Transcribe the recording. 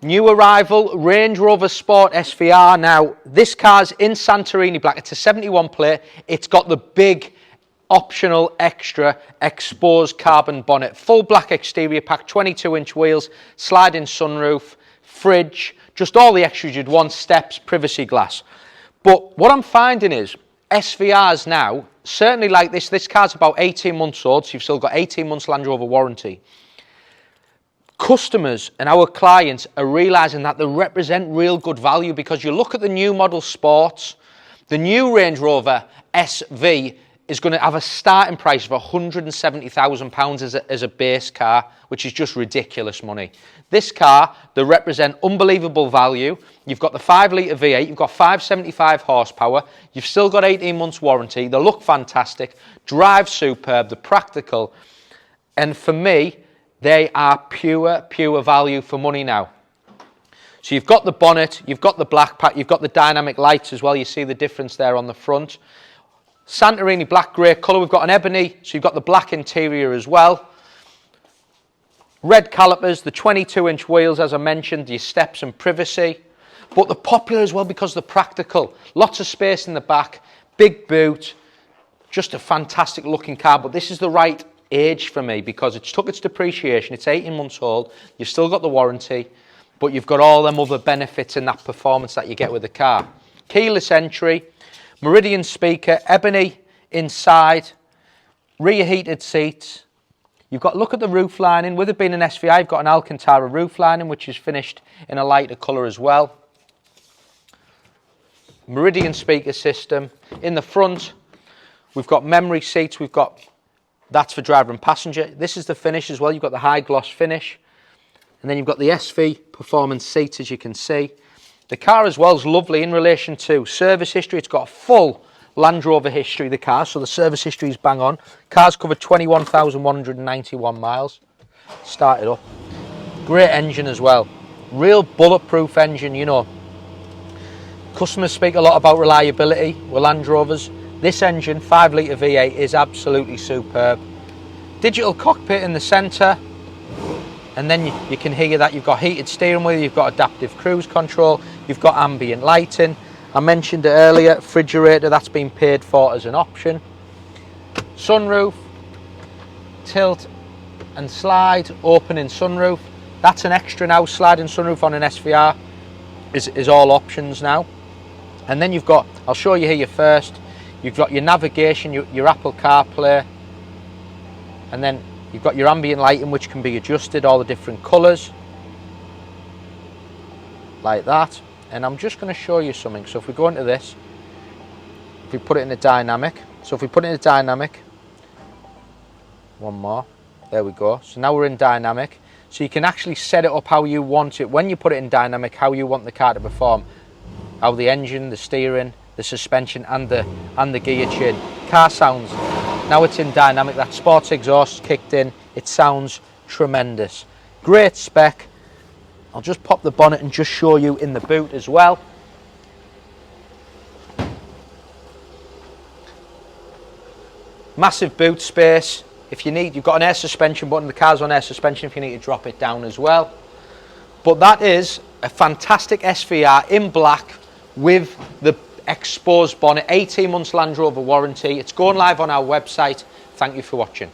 New arrival, Range Rover Sport SVR. Now, this car's in Santorini Black. It's a 71 plate. It's got the big optional extra exposed carbon bonnet. Full black exterior pack, 22-inch wheels, sliding sunroof, fridge, just all the extras you'd want, steps, privacy glass. But what I'm finding is SVRs now, certainly like this car's about 18 months old, so you've still got 18 months Land Rover warranty. Customers and our clients are realising that they represent real good value, because you look at the new model sports, the new Range Rover SV is going to have a starting price of £170,000 as a base car, which is just ridiculous money. This car, they represent unbelievable value. You've got the 5-litre V8, you've got 575 horsepower, you've still got 18 months warranty, they look fantastic, drive superb, they're practical, and for me, they are pure value for money now. So you've got the bonnet, you've got the black pack, you've got the dynamic lights as well. You see the difference there on the front. Santorini black grey colour. We've got an ebony, so you've got the black interior as well. Red calipers, the 22-inch wheels, as I mentioned, your steps and privacy. But they're popular as well because they're practical. Lots of space in the back, big boot, just a fantastic looking car. But this is the right age for me because it's took its depreciation, it's 18 months old, you've still got the warranty, but you've got all them other benefits in that performance that you get with the car. Keyless entry, Meridian speaker, ebony inside, rear heated seats. You've got, look at the roof lining, with it being an SVI, you've got an Alcantara roof lining which is finished in a lighter colour as well. Meridian speaker system. In the front, we've got memory seats, that's for driver and passenger. This is the finish as well. You've got the high gloss finish. And then you've got the SV Performance seats, as you can see. The car as well is lovely in relation to service history. It's got a full Land Rover history, the car. So the service history is bang on. Car's covered 21,191 miles. Start it up. Great engine as well. Real bulletproof engine, you know. Customers speak a lot about reliability with Land Rovers. This engine, 5-litre V8, is absolutely superb. Digital cockpit in the centre, and then you can hear that you've got heated steering wheel, you've got adaptive cruise control, you've got ambient lighting. I mentioned it earlier, refrigerator, that's been paid for as an option. Sunroof, tilt and slide, opening sunroof. That's an extra now, sliding sunroof on an SVR is all options now. And then you've got, I'll show you here first, you've got your navigation, your Apple CarPlay, and then you've got your ambient lighting which can be adjusted, all the different colours, like that. And I'm just going to show you something. So if we go into this, if we put it in a dynamic, one more, there we go. So now we're in dynamic. So you can actually set it up how you want it, when you put it in dynamic, how you want the car to perform. How the engine, the steering, the suspension and the gear chain. Car sounds, now it's in dynamic, that sports exhaust kicked in, it sounds tremendous. Great spec. I'll just pop the bonnet and just show you in the boot as well. Massive boot space. If you need, you've got an air suspension button, the car's on air suspension if you need to drop it down as well. But that is a fantastic SVR in black with the exposed bonnet, 18 months Land Rover warranty. It's going live on our website. Thank you for watching.